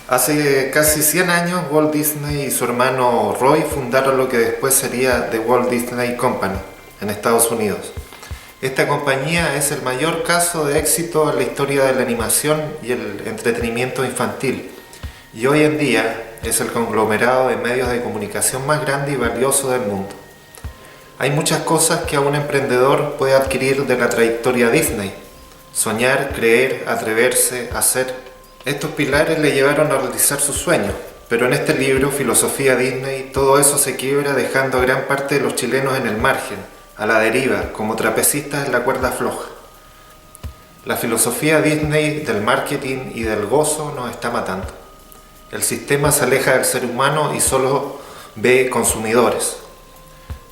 Hace casi 100 años, Walt Disney y su hermano Roy fundaron lo que después sería The Walt Disney Company en Estados Unidos. Esta compañía es el mayor caso de éxito en la historia de la animación y el entretenimiento infantil, y hoy en día es el conglomerado de medios de comunicación más grande y valioso del mundo. Hay muchas cosas que un emprendedor puede adquirir de la trayectoria Disney: soñar, creer, atreverse, hacer. Estos pilares le llevaron a realizar sus sueños, pero en este libro, Filosofía Disney, todo eso se quiebra, dejando a gran parte de los chilenos en el margen, a la deriva, como trapecistas en la cuerda floja. La filosofía Disney del marketing y del gozo nos está matando. El sistema se aleja del ser humano y solo ve consumidores.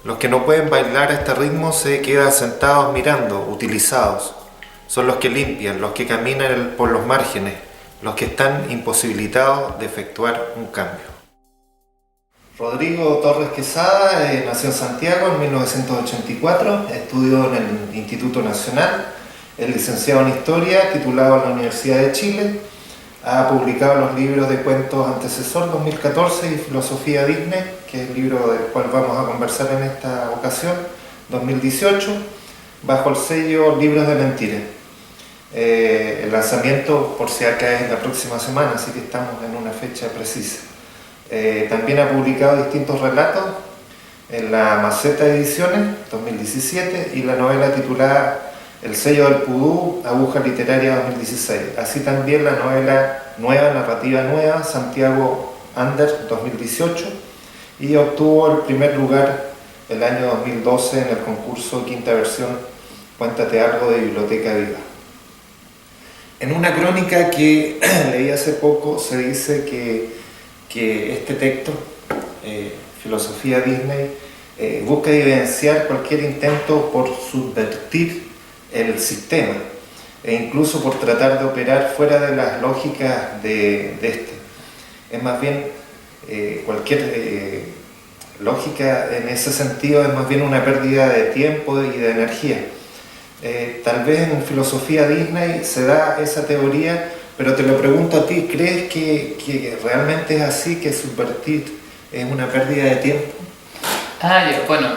Los que no pueden bailar a este ritmo se quedan sentados mirando, utilizados. Son los que limpian, los que caminan por los márgenes, los que están imposibilitados de efectuar un cambio. Rodrigo Torres Quesada nació en Santiago en 1984, estudió en el Instituto Nacional, es licenciado en Historia, titulado en la Universidad de Chile, ha publicado los libros de cuentos Antecesor 2014 y Filosofía Disney, que es el libro del cual vamos a conversar en esta ocasión, 2018, bajo el sello Libros de Mentira. El lanzamiento, por si acá, es la próxima semana, así que estamos en una fecha precisa. También ha publicado distintos relatos en la Maceta Ediciones 2017 y la novela titulada El sello del pudú, Aguja Literaria 2016. Así también la novela nueva, narrativa nueva, Santiago Under 2018, y obtuvo el primer lugar el año 2012 en el concurso quinta versión Cuéntate algo de Biblioteca Viva. En una crónica que leí hace poco se dice que este texto, Filosofía Disney, busca evidenciar cualquier intento por subvertir el sistema e incluso por tratar de operar fuera de las lógicas de este. Es más bien cualquier lógica en ese sentido es más bien una pérdida de tiempo y de energía. Tal vez en Filosofía Disney se da esa teoría, pero te lo pregunto a ti, ¿crees que realmente es así, que subvertir es una pérdida de tiempo? Bueno,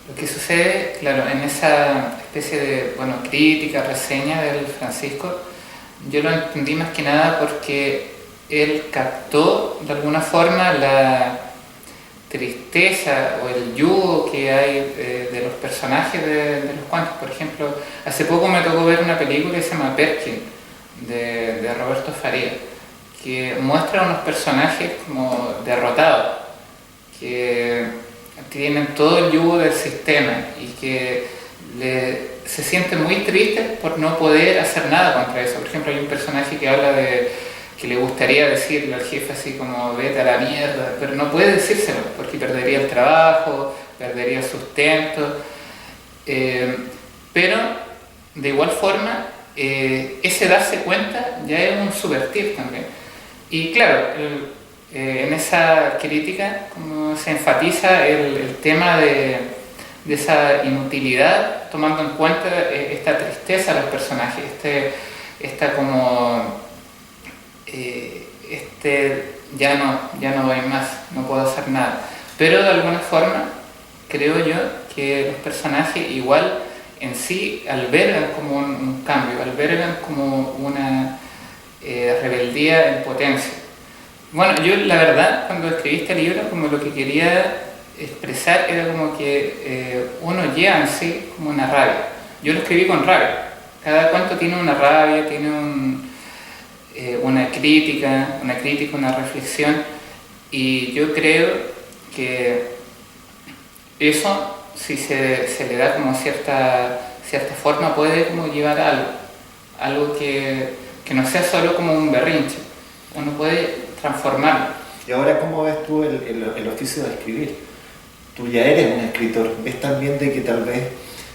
lo que sucede, claro, en esa especie de, crítica, reseña del Francisco, yo lo entendí más que nada porque él captó de alguna forma la tristeza o el yugo que hay de los personajes de los cuentos. Por ejemplo, hace poco me tocó ver una película que se llama Perkin, de Roberto Faría, que muestra unos personajes como derrotados, que tienen todo el yugo del sistema y que se sienten muy tristes por no poder hacer nada contra eso. Por ejemplo, hay un personaje que habla de que le gustaría decirle al jefe así como vete a la mierda, pero no puede decírselo porque perdería el trabajo, perdería el sustento, pero de igual forma ese darse cuenta ya es un subvertir también. Y claro, en esa crítica como se enfatiza el tema de esa inutilidad, tomando en cuenta esta tristeza de los personajes, esta como ya no voy más, no puedo hacer nada. Pero de alguna forma creo yo que los personajes igual en sí albergan como un cambio, albergan como una rebeldía en potencia. Bueno, yo la verdad cuando escribí este libro como lo que quería expresar era como que uno lleva en sí como una rabia. Yo lo escribí con rabia. Cada cuento tiene una rabia, tiene una crítica, una reflexión, y yo creo que eso, si se le da como cierta forma, puede como llevar a algo que no sea solo como un berrinche, uno puede transformarlo. Y ahora, ¿cómo ves tú el oficio de escribir? Tú ya eres un escritor, ¿ves también de que tal vez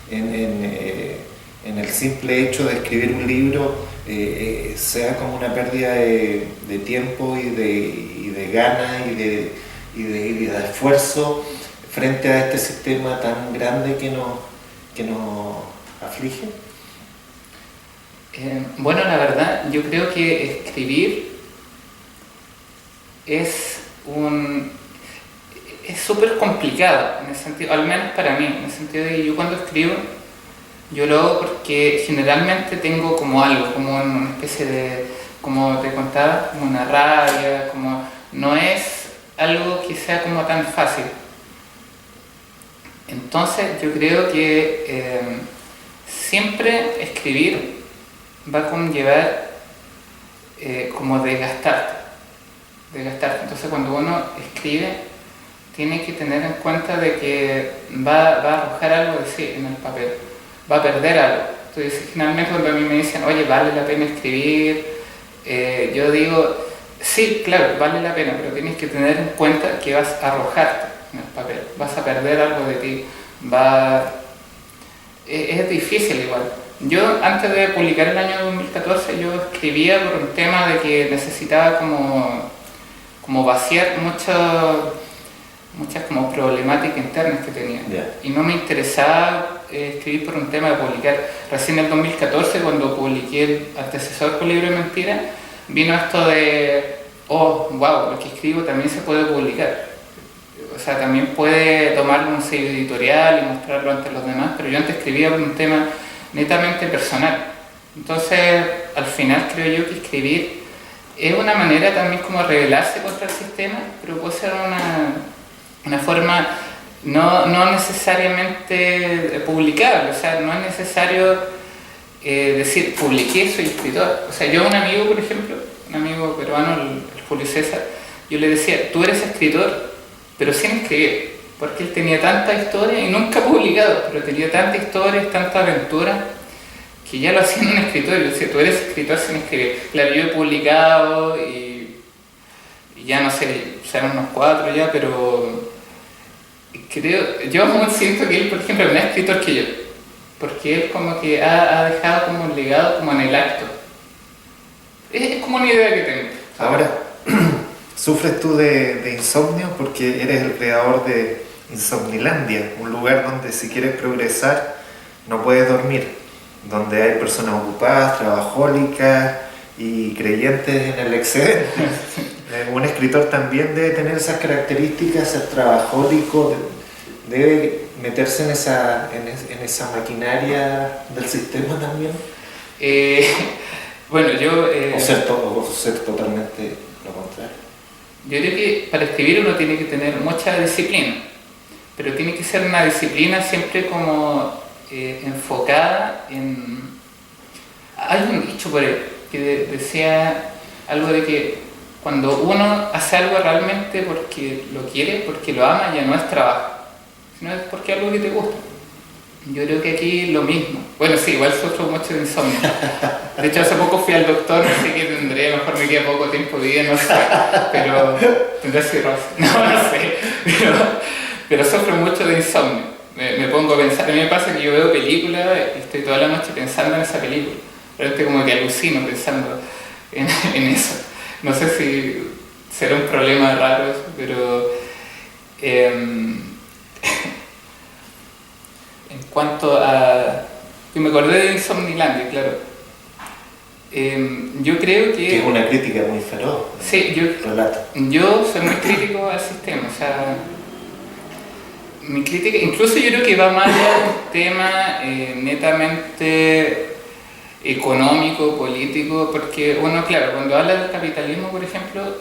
en el simple hecho de escribir un libro sea como una pérdida de tiempo y de ganas y de esfuerzo frente a este sistema tan grande que nos aflige? Bueno, la verdad, yo creo que escribir es súper complicado, en el sentido, al menos para mí, en el sentido de que yo cuando escribo, yo lo hago porque generalmente tengo como algo, como una especie de, como te contaba, como una rabia, como no es algo que sea como tan fácil. Entonces yo creo que siempre escribir va a conllevar como desgastarte. Entonces cuando uno escribe tiene que tener en cuenta de que va a arrojar algo de sí en el papel, va a perder algo. Entonces finalmente cuando a mí me dicen, oye, vale la pena escribir, yo digo, sí, claro, vale la pena, pero tienes que tener en cuenta que vas a arrojarte en el papel, vas a perder algo de ti, es difícil igual. Yo antes de publicar el año 2014 yo escribía por un tema de que necesitaba como vaciar muchas como problemáticas internas que tenía. Yeah. Y no me interesaba escribir por un tema de publicar. Recién en el 2014, cuando publiqué el antecesor con Libro de Mentiras, vino esto de, oh, wow, lo que escribo también se puede publicar. O sea, también puede tomarlo un sello editorial y mostrarlo ante los demás, pero yo antes escribía por un tema netamente personal. Entonces, al final creo yo que escribir es una manera también como rebelarse contra el sistema, pero puede ser una forma no necesariamente publicable. O sea, no es necesario decir, publiqué, soy escritor. O sea, yo a un amigo, por ejemplo, un amigo peruano, el Julio César, yo le decía, tú eres escritor, pero sin escribir, porque él tenía tanta historia y nunca ha publicado, pero tenía tanta historia, tanta aventura, que ya lo hacía en un escritorio. Yo decía, tú eres escritor sin escribir. Claro, yo he publicado y ya no sé, serán unos 4 ya, pero yo aún siento que él, por ejemplo, es más escritor que yo, porque él como que ha dejado como un legado como en el acto. Es como una idea que tengo. Ahora, ¿sufres tú de insomnio? Porque eres el creador de Insomnilandia, un lugar donde si quieres progresar no puedes dormir, donde hay personas ocupadas, trabajólicas y creyentes en el excedente. Un escritor también debe tener esas características, ser trabajólico, debe meterse en esa maquinaria del sistema también. Bueno, yo... o ser totalmente lo contrario. Yo creo que para escribir uno tiene que tener mucha disciplina, pero tiene que ser una disciplina siempre como enfocada en... Hay un dicho por ahí que decía algo de que cuando uno hace algo realmente porque lo quiere, porque lo ama, ya no es trabajo, sino es porque es algo que te gusta. Yo creo que aquí lo mismo. Bueno, sí, igual sufro mucho de insomnio. De hecho, hace poco fui al doctor, no sé qué tendré, a lo mejor me queda poco tiempo de vida, no sé, pero tendré cirrosis, no sé, pero sufro mucho de insomnio. Me pongo a pensar, a mí me pasa que yo veo películas y estoy toda la noche pensando en esa película. Realmente como que alucino pensando en eso. No sé si será un problema raro eso, pero en cuanto a... me acordé de Insomnilandia, claro. Yo creo que es una crítica muy feroz. Sí, yo soy muy crítico al sistema, o sea, mi crítica, incluso yo creo que va más allá de un tema netamente económico, político, porque uno, claro, cuando habla del capitalismo, por ejemplo,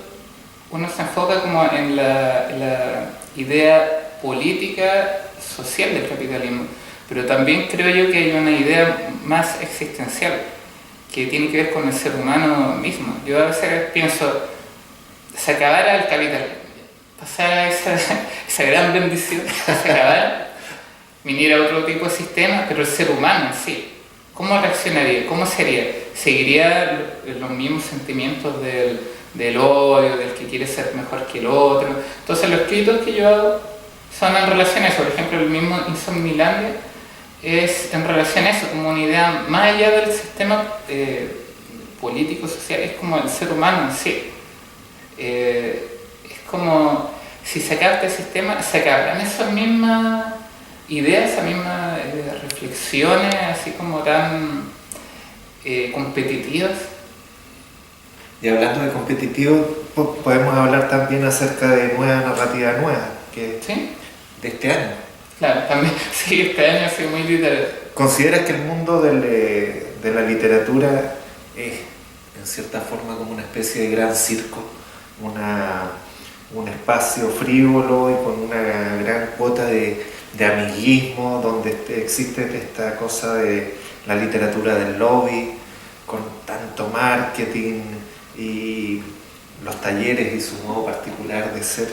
uno se enfoca como en la idea política, social del capitalismo, pero también creo yo que hay una idea más existencial, que tiene que ver con el ser humano mismo. Yo a veces pienso, se acabara el capitalismo, pasara esa gran bendición, se acabara, viniera otro tipo de sistema, pero el ser humano en sí, ¿cómo reaccionaría? ¿Cómo sería? ¿Seguiría los mismos sentimientos del odio, del que quiere ser mejor que el otro? Entonces los escritos que yo hago son en relación a eso. Por ejemplo, el mismo Insomnilandia es en relación a eso, como una idea más allá del sistema político, social, es como el ser humano en sí. Es como si se acaba este sistema, se acabarán esas mismas ideas, esas mismas reflexiones así como tan competitivas. Y hablando de competitivo, podemos hablar también acerca de nueva narrativa nueva, que ¿Sí? de este año. Claro, también, sí, este año ha sido muy literario. ¿Consideras que el mundo de la literatura es, en cierta forma, como una especie de gran circo? Un espacio frívolo y con una gran cuota de amiguismo, donde existe esta cosa de la literatura del lobby, con tanto marketing y los talleres y su modo particular de ser.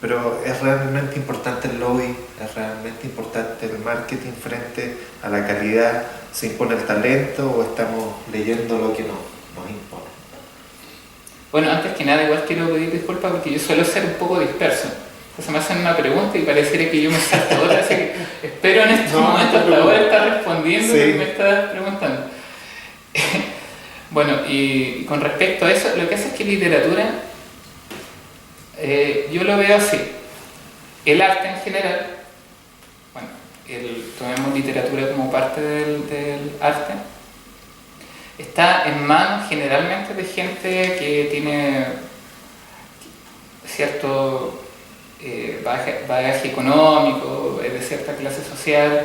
Pero ¿es realmente importante el lobby? ¿Es realmente importante el marketing frente a la calidad? ¿Se impone el talento o estamos leyendo lo que nos impone? Bueno, antes que nada, igual quiero pedir disculpas porque yo suelo ser un poco disperso. Entonces me hacen una pregunta y pareciera que yo me salto otra, así que espero en estos momentos hasta ahora estar respondiendo lo que me estás preguntando. Bueno, y con respecto a eso, lo que hace es que literatura, yo lo veo así. El arte en general, bueno, tomemos literatura como parte del arte, está en manos generalmente de gente que tiene cierto bagaje económico, es de cierta clase social,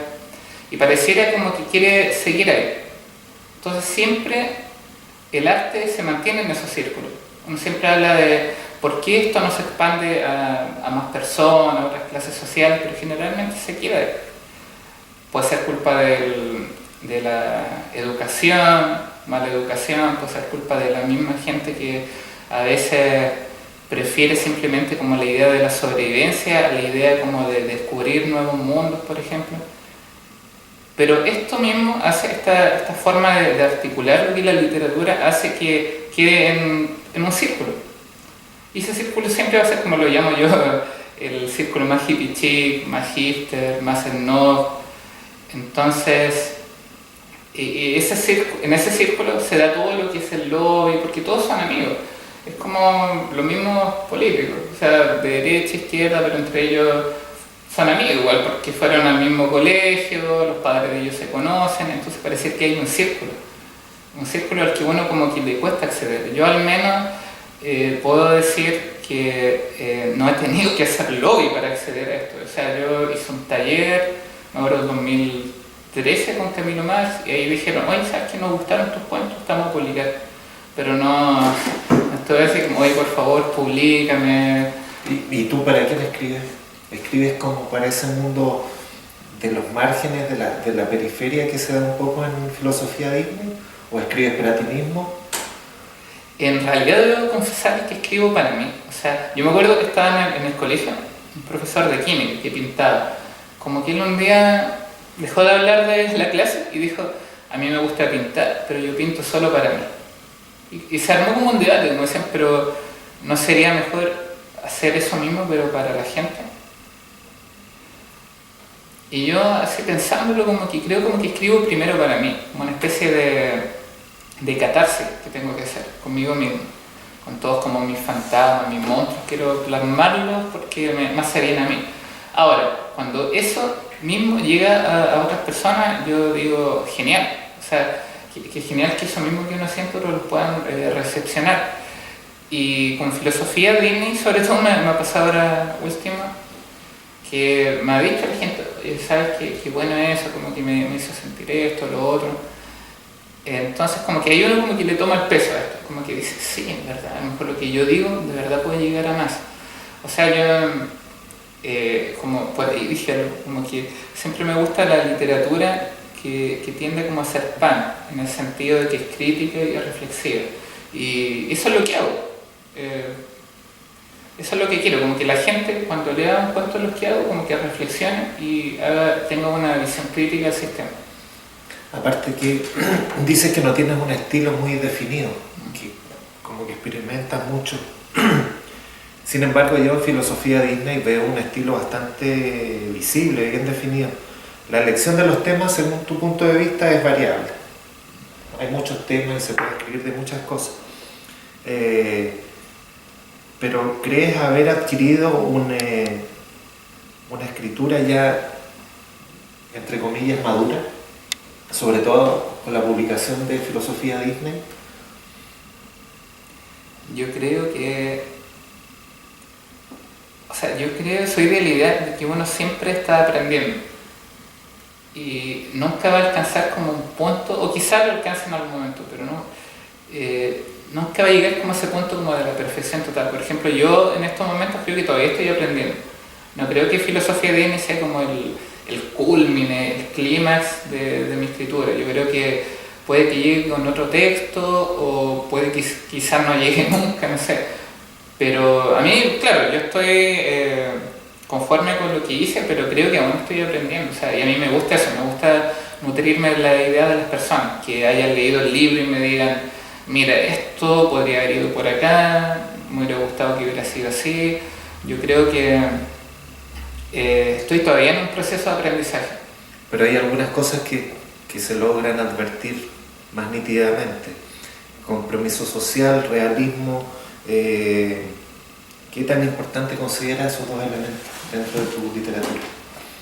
y pareciera como que quiere seguir ahí. Entonces siempre el arte se mantiene en esos círculos. Uno siempre habla de por qué esto no se expande a más personas, a otras clases sociales, pero generalmente se queda ahí. Puede ser culpa de la educación, mala educación, puede ser culpa de la misma gente que a veces prefiere simplemente como la idea de la sobrevivencia, la idea como de descubrir nuevos mundos, por ejemplo. Pero esto mismo hace, esta forma de articular lo que la literatura hace que quede en un círculo. Y ese círculo siempre va a ser, como lo llamo yo, el círculo más hippie chic, más hipster, más snob. Entonces, en ese círculo se da todo lo que es el lobby, porque todos son amigos. Es como los mismos políticos, o sea, de derecha, izquierda, pero entre ellos son amigos igual, porque fueron al mismo colegio, los padres de ellos se conocen, entonces parece que hay un círculo al que uno como que le cuesta acceder. Yo al menos puedo decir que no he tenido que hacer lobby para acceder a esto. O sea, yo hice un taller, me acuerdo, en 2013 con Camilo Marx, y ahí dijeron, oye, ¿sabes que nos gustaron tus cuentos? Estamos a publicar. Pero no estoy así como, oye, por favor, publícame. ¿Y tú para quién escribes? ¿Escribes como para ese mundo de los márgenes, de la periferia que se da un poco en filosofía Disney? ¿O escribes para ti mismo? En realidad debo confesar que escribo para mí. O sea, yo me acuerdo que estaba en el colegio, un profesor de química que pintaba. Como que él un día dejó de hablar de la clase y dijo, a mí me gusta pintar, pero yo pinto solo para mí. Y se armó como un debate, como decían, pero ¿no sería mejor hacer eso mismo pero para la gente? Y yo así pensándolo, como que creo como que escribo primero para mí, como una especie de catarsis que tengo que hacer conmigo mismo, con todos como mis fantasmas, mis monstruos, quiero plasmarlos porque me hace bien a mí. Ahora, cuando eso mismo llega a otras personas, yo digo, genial, o sea, que genial que eso mismo que uno siente otros lo puedan recepcionar. Y con filosofía Disney, sobre todo me ha pasado ahora último, que me ha dicho la gente, ¿sabes qué bueno es eso? Como que me hizo sentir esto, lo otro. Entonces como que hay uno como que le toma el peso a esto, como que dice, sí, en verdad, a lo mejor lo que yo digo de verdad puede llegar a más. O sea, yo, como por ahí dije, como que siempre me gusta la literatura que tiende como a ser pan, en el sentido de que es crítica y reflexiva. Y eso es lo que hago. Eso es lo que quiero, como que la gente cuando lea un cuento los que hago, como que reflexione y tenga una visión crítica del sistema. Aparte que dices que no tienes un estilo muy definido, que como que experimentas mucho. Sin embargo, yo en filosofía Disney veo un estilo bastante visible, bien definido. La elección de los temas, según tu punto de vista, es variable. Hay muchos temas y se puede escribir de muchas cosas. Pero ¿crees haber adquirido una escritura ya, entre comillas, madura? Sobre todo con la publicación de Filosofía Disney. Yo creo que sea, yo creo, soy de la idea de que uno siempre está aprendiendo y nunca va a alcanzar como un punto, o quizás lo alcance en algún momento, pero no, nunca va a llegar como a ese punto como de la perfección total. Por ejemplo, yo en estos momentos creo que todavía estoy aprendiendo. No creo que filosofía de Disney sea como el culmine, el clímax de mi escritura. Yo creo que puede que llegue con otro texto o puede que quizás no llegue nunca, no sé. Pero a mí, claro, yo estoy conforme con lo que hice, pero creo que aún estoy aprendiendo. O sea, y a mí me gusta eso, me gusta nutrirme de la idea de las personas, que hayan leído el libro y me digan, mira, esto podría haber ido por acá, me hubiera gustado que hubiera sido así. Yo creo que estoy todavía en un proceso de aprendizaje. Pero hay algunas cosas que se logran advertir más nítidamente. Compromiso social, realismo. ¿Qué tan importante consideras esos dos elementos dentro de tu literatura?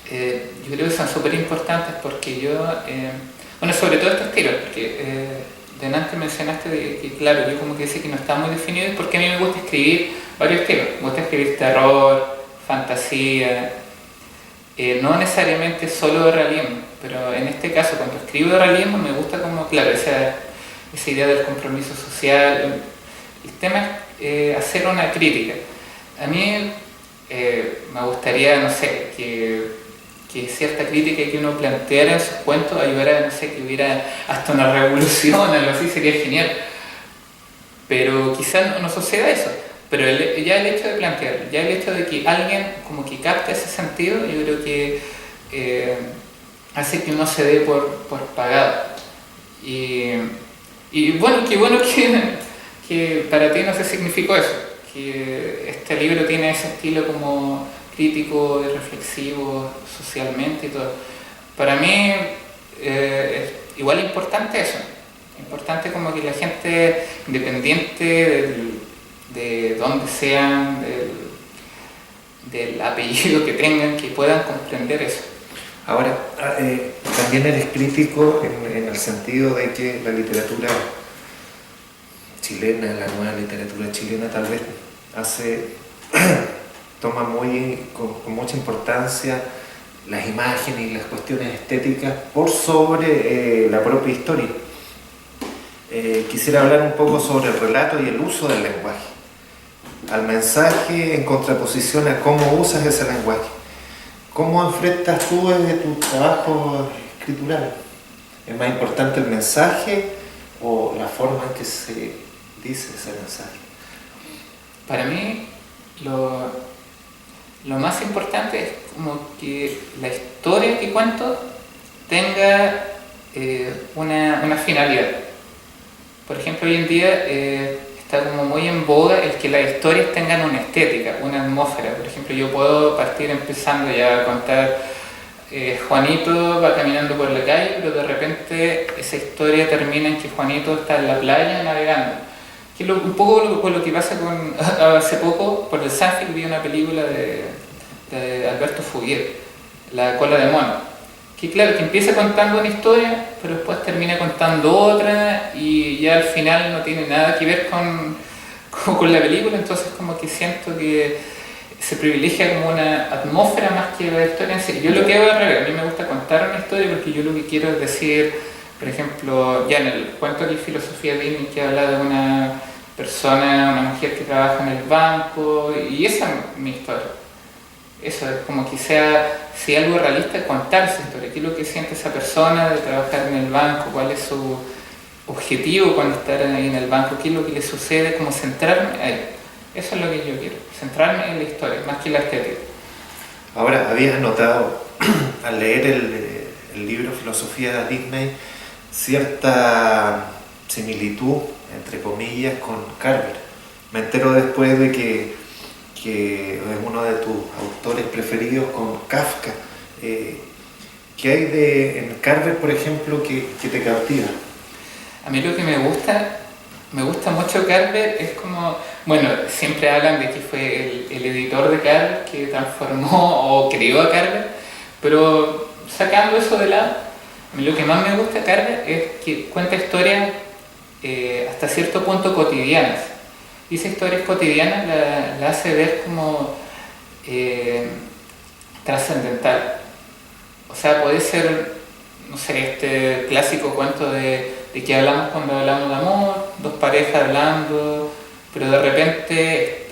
Yo creo que son súper importantes porque yo, bueno, sobre todo estos estilos, porque delante mencionaste que, claro, yo como que decía que no está muy definido, es porque a mí me gusta escribir varios estilos. Me gusta escribir terror, fantasía, no necesariamente solo de realismo, pero en este caso cuando escribo de realismo me gusta como, claro, esa idea del compromiso social. El tema es hacer una crítica. A mí me gustaría, no sé, que cierta crítica que uno planteara en sus cuentos ayudara, no sé, que hubiera hasta una revolución, algo así, sería genial. Pero quizás no suceda eso. Pero ya el hecho de plantearlo, ya el hecho de que alguien como que capte ese sentido, yo creo que hace que uno se dé por pagado. Y bueno, qué bueno que para ti no se significó eso, que este libro tiene ese estilo como crítico y reflexivo socialmente y todo. Para mí es igual importante eso, importante como que la gente, independiente de dónde sean, del apellido que tengan, que puedan comprender eso. Ahora, también eres crítico en el sentido de que la literatura chilena, la nueva literatura chilena tal vez toma con mucha importancia las imágenes y las cuestiones estéticas por sobre la propia historia. Quisiera hablar un poco sobre el relato y el uso del lenguaje, al mensaje en contraposición a cómo usas ese lenguaje. ¿Cómo enfrentas tú desde tu trabajo escritural? ¿Es más importante el mensaje o la forma en que se dice ese mensaje? Para mí lo más importante es como que la historia que cuento tenga una finalidad. Por ejemplo, hoy en día está como muy en boga el que las historias tengan una estética, una atmósfera. Por ejemplo, yo puedo partir empezando ya a contar Juanito va caminando por la calle, pero de repente esa historia termina en que Juanito está en la playa navegando. Que es un poco lo que pasa con... Hace poco, por el Sanfic, vi una película de Alberto Fuguet, La cola de mono. Que claro, que empieza contando una historia, pero después termina contando otra y ya al final no tiene nada que ver con la película, entonces como que siento que se privilegia como una atmósfera más que la historia en sí. Yo lo que hago al revés, a mí me gusta contar una historia porque yo lo que quiero es decir, por ejemplo, ya en el cuento de filosofía de Disney que habla de una persona, una mujer que trabaja en el banco, y esa es mi historia. Eso es como que sea, si algo realista, contar esa historia. ¿Qué es lo que siente esa persona de trabajar en el banco? ¿Cuál es su objetivo cuando está ahí en el banco? ¿Qué es lo que le sucede? Como centrarme ahí. Eso es lo que yo quiero, centrarme en la historia, más que en la estética. Ahora, habías notado al leer el libro Filosofía de Disney cierta similitud, entre comillas, con Carver. Me entero después de que es uno de tus autores preferidos con Kafka. ¿Qué hay en Carver, por ejemplo, que te cautiva? A mí lo que me gusta mucho Carver es como, bueno, siempre hablan de que fue el editor de Carver que transformó o creó a Carver, pero sacando eso de lado, a mí lo que más me gusta de Carver es que cuenta historias hasta cierto punto cotidianas. Y esa historia cotidiana la hace ver como trascendental. O sea, puede ser, no sé, este clásico cuento de que hablamos cuando hablamos de amor, dos parejas hablando, pero de repente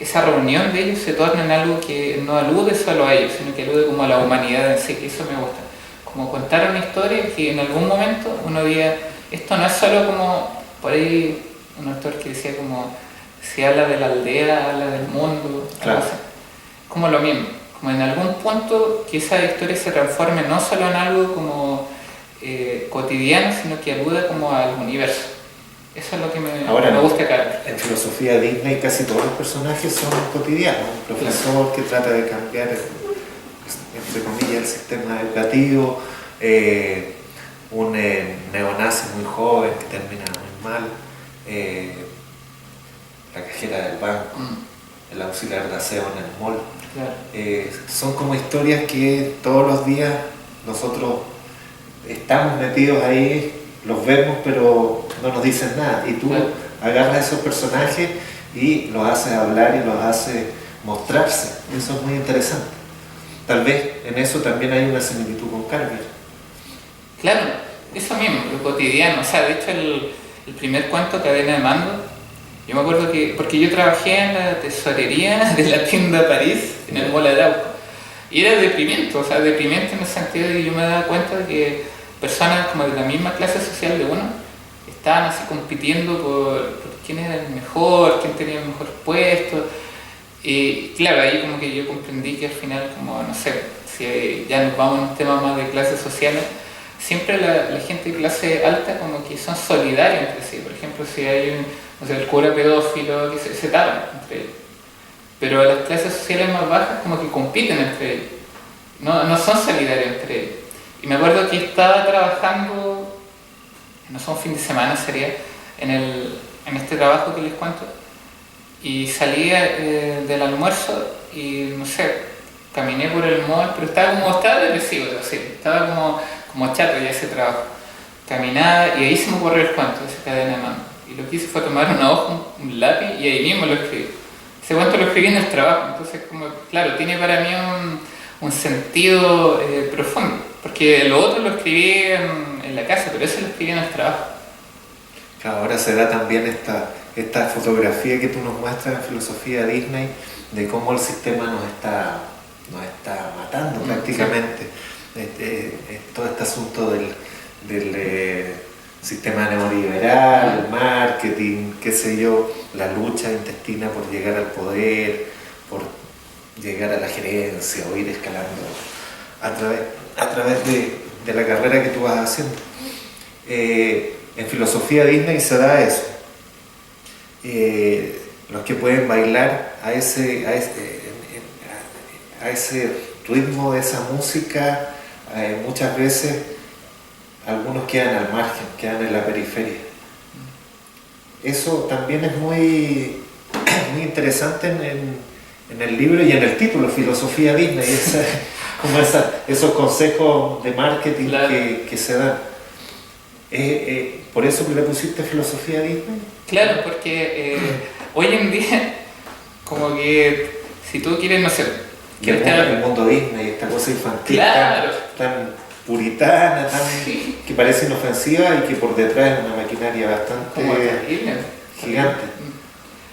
esa reunión de ellos se torna en algo que no alude solo a ellos, sino que alude como a la humanidad en sí, que eso me gusta. Como contar una historia que en algún momento uno diga, esto no es solo como, por ahí un autor que decía como, si habla de la aldea, habla del mundo, claro. Como lo mismo, como en algún punto que esa historia se transforme no solo en algo como cotidiano, sino que aluda como al universo. Eso es lo que me gusta acá. En filosofía Disney casi todos los personajes son cotidianos. Un profesor que trata de cambiar, entre comillas, el sistema educativo, un neonazi muy joven que termina muy mal, la cajera del banco, el auxiliar de aseo en el mall. Claro. Son como historias que todos los días nosotros estamos metidos ahí, los vemos pero no nos dicen nada, y tú claro. agarras esos personajes y los haces hablar y los haces mostrarse. Eso es muy interesante. Tal vez en eso también hay una similitud con Carver. Claro, eso mismo, lo cotidiano. O sea, de hecho el primer cuento, Cadena de Mando, yo me acuerdo que, porque yo trabajé en la tesorería de la tienda París, en el Mall Arauco, y era deprimente, o sea, deprimente en el sentido de que yo me daba cuenta de que personas como de la misma clase social de uno estaban así compitiendo por quién era el mejor, quién tenía el mejor puesto. Y claro, ahí como que yo comprendí que al final, como no sé, si ya nos vamos a un tema más de clases sociales, siempre la gente de clase alta como que son solidarios entre sí. Por ejemplo, si hay no sé, el cura pedófilo, que se tapan entre ellos. Pero las clases sociales más bajas como que compiten entre ellos, no son solidarios entre ellos. Y me acuerdo que estaba trabajando, no sé, un fin de semana sería, en este trabajo que les cuento, y salía del almuerzo y no sé, caminé por el mall, pero estaba depresivo, así, estaba como chato ya ese trabajo. Caminaba y ahí se me ocurrió el cuento de esa cadena de mando. Y lo que hice fue tomar una hoja, un lápiz y ahí mismo lo escribí. Ese cuento lo escribí en el trabajo, entonces como, claro, tiene para mí un sentido profundo, porque lo otro lo escribí en la casa, pero ese lo escribí en el trabajo. Claro, ahora se da también esta fotografía que tú nos muestras en filosofía Disney de cómo el sistema nos está matando prácticamente. Todo este asunto del sistema neoliberal, el marketing, qué sé yo, la lucha intestina por llegar al poder, por llegar a la gerencia o ir escalando a través de la carrera que tú vas haciendo. En filosofía Disney se da eso. Los que pueden bailar a ese ritmo de esa música, muchas veces algunos quedan al margen, quedan en la periferia. Eso también es muy interesante en el libro y en el título, Filosofía Disney, como esos consejos de marketing claro. que se dan. ¿Por eso que le pusiste Filosofía Disney? Claro, porque hoy en día, como que si tú quieres, no sé, el mundo Disney, esta cosa infantil claro. tan puritana, que parece inofensiva y que por detrás es una maquinaria bastante gigante.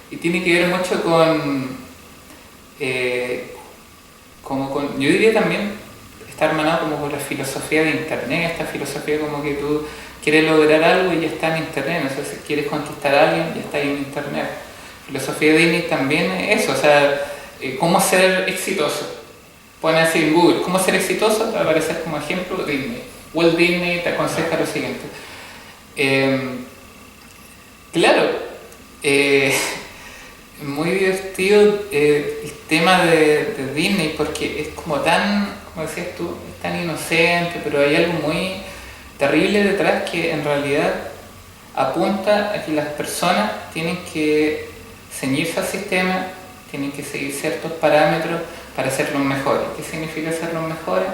Y tiene que ver mucho yo diría también, está hermanado como con la filosofía de internet, esta filosofía como que tú quieres lograr algo y ya está en internet, o sea, si quieres conquistar a alguien, ya está ahí en internet. Filosofía de Disney también es eso, o sea, cómo ser exitoso. Ponen así en Google, ¿cómo ser exitoso? Te va a aparecer como ejemplo Disney. Walt Disney te aconseja lo siguiente. Claro, muy divertido el tema de Disney porque es como decías tú, es tan inocente, pero hay algo muy terrible detrás que en realidad apunta a que las personas tienen que ceñirse al sistema, tienen que seguir ciertos parámetros para ser los mejores. ¿Qué significa ser los mejores?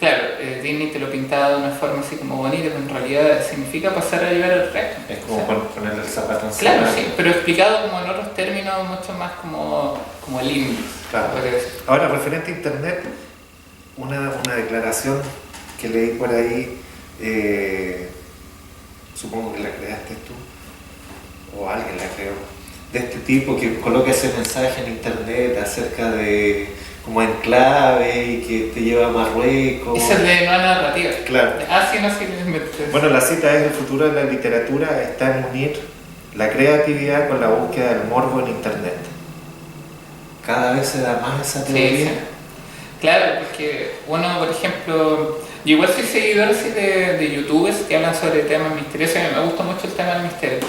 claro, Disney te lo pintaba de una forma así como bonita, pero en realidad significa pasar a llevar el resto. Es como ponerle el zapato encima. Claro, sí, pero explicado como en otros términos mucho más como limpios. Claro. Ahora, referente a Internet, una declaración que leí por ahí, supongo que la creaste tú, o alguien la creó, de este tipo que coloca ese mensaje en Internet acerca de como enclave y que te lleva a Marruecos. Esa es de nueva narrativa. Claro. Sí, no sé. Bueno, la cita es: el futuro de la literatura está en unir la creatividad con la búsqueda del morbo en Internet. Cada vez se da más esa teoría. Sí, sí. Claro, porque uno, por ejemplo, yo igual soy seguidor así de youtubers que hablan sobre temas misteriosos, y a mí me gusta mucho el tema del misterio.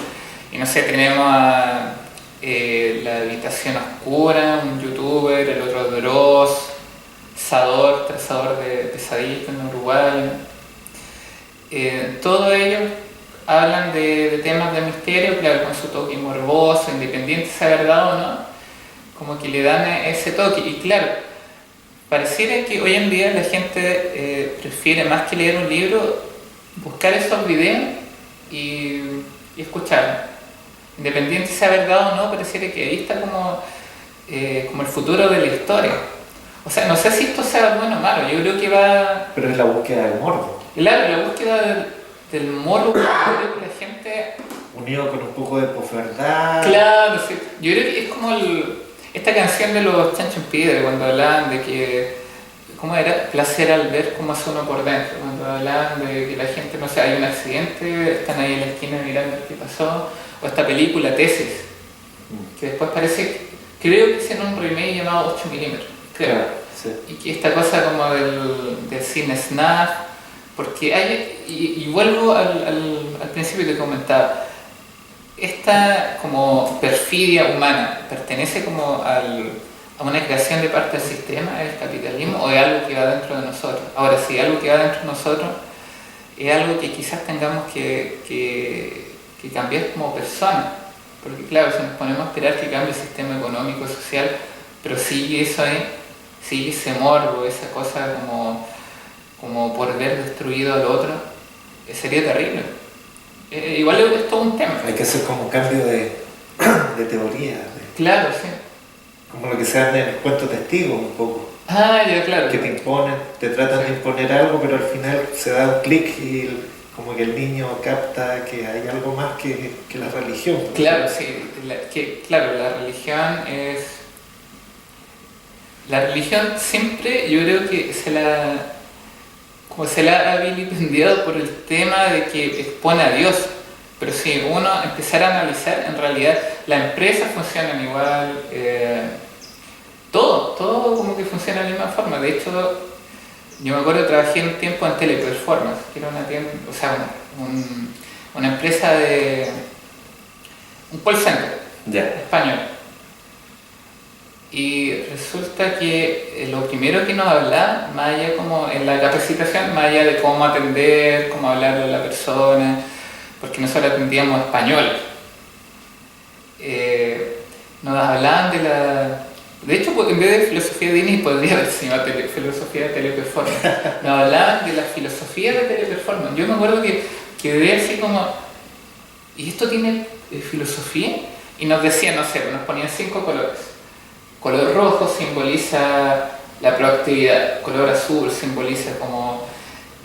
Y no sé, tenemos a La Habitación Oscura, un youtuber, el otro Dross, Sador, trazador de pesadillas en Uruguay. Todos ellos hablan de temas de misterio, claro, con su toque morboso, independiente sea verdad o no, como que le dan ese toque. Y claro, pareciera que hoy en día la gente prefiere, más que leer un libro, buscar esos videos y escucharlos. Independiente sea verdad o no, pareciera que ahí está como el futuro de la historia. O sea, no sé si esto sea bueno o malo, yo creo que va... Pero es la búsqueda del morbo. Claro, la búsqueda del morbo, yo creo que la gente... Unido con un poco de posverdad. Claro, sí. Yo creo que es como esta canción de los Chancho en Piedra, cuando hablaban de que... ¿Cómo era? Placer al ver cómo hace uno por dentro. Cuando hablaban de que la gente, no sé, hay un accidente, están ahí en la esquina mirando qué pasó. O esta película, Tesis, que después parece, creo que es en un remake llamado 8 milímetros, creo. Claro, sí. Y que esta cosa como del cine snuff, porque hay, y vuelvo al principio que comentaba, esta como perfidia humana pertenece como a una creación de parte del sistema, el capitalismo, o es algo que va dentro de nosotros. Ahora, si algo que va dentro de nosotros es algo que quizás tengamos que cambiar como personas, porque claro, si nos ponemos a esperar que cambie el sistema económico, social, pero sigue eso ahí, sigue ese morbo, esa cosa como por ver destruido al otro, sería terrible. Igual es todo un tema. Hay que hacer como un cambio de teoría. Claro, sí. Como lo que se hace en el cuento testigo un poco. Ya, claro. Que te imponen, te tratan de imponer algo, pero al final se da un clic y como que el niño capta que hay algo más que la religión. Claro, sí. Claro, la religión es... La religión siempre, yo creo que se la ha vilipendiado por el tema de que expone a Dios. Pero si uno empezara a analizar, en realidad las empresas funcionan igual, todo como que funciona de la misma forma. De hecho, yo me acuerdo que trabajé un tiempo en Teleperformance, que era una tienda, o sea, una empresa de un call center español. Y resulta que lo primero que nos hablaba, más allá como en la capacitación, más allá de cómo atender, cómo hablarle a la persona, porque nosotros atendíamos español, nos hablaban de la... De hecho, en vez de filosofía de Disney podría haber sido filosofía de Teleperformance. Nos hablaban de la filosofía de Teleperformance. Yo me acuerdo que quedé así como, ¿y esto tiene filosofía? Y nos decían, no sé, nos ponían 5 colores. Color rojo simboliza la proactividad, color azul simboliza como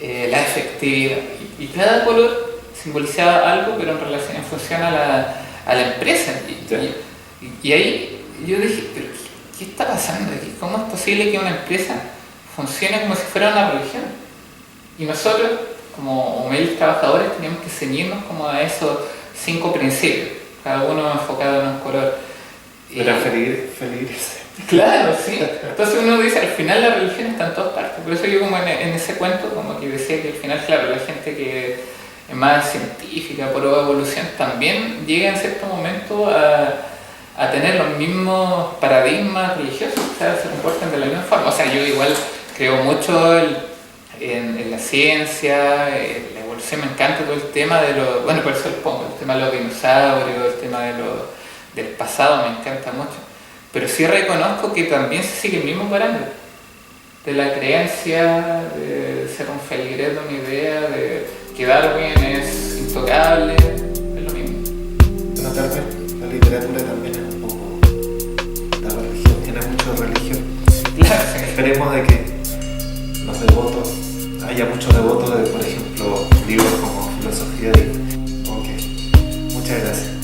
la efectividad. Y cada color simbolizaba algo, pero en función a la empresa. Y ahí yo dije, pero ¿qué está pasando aquí? ¿Cómo es posible que una empresa funcione como si fuera una religión? Y nosotros, como humildes trabajadores, teníamos que ceñirnos como a esos 5 principios, cada uno enfocado en un color. Era feliz. Claro, sí. Entonces uno dice, al final la religión está en todas partes. Por eso yo como en ese cuento como que decía que al final, claro, la gente que es más científica, por evolución, también llega en cierto momento a tener los mismos paradigmas religiosos, o sea, se comportan de la misma forma. O sea, yo igual creo mucho en la ciencia, en la evolución, me encanta todo el tema de los... Bueno, por eso lo pongo, el tema de los dinosaurios, el tema del pasado, me encanta mucho. Pero sí reconozco que también se sigue el mismo parámetro de la creencia, de ser un feligrés de una idea de que Darwin es intocable, es lo mismo. Bueno, tal vez la literatura también es un poco la religión, tiene mucho de religión. Claro. Esperemos de que los devotos, haya muchos devotos de, por ejemplo, libros como Filosofía de... Ok, muchas gracias.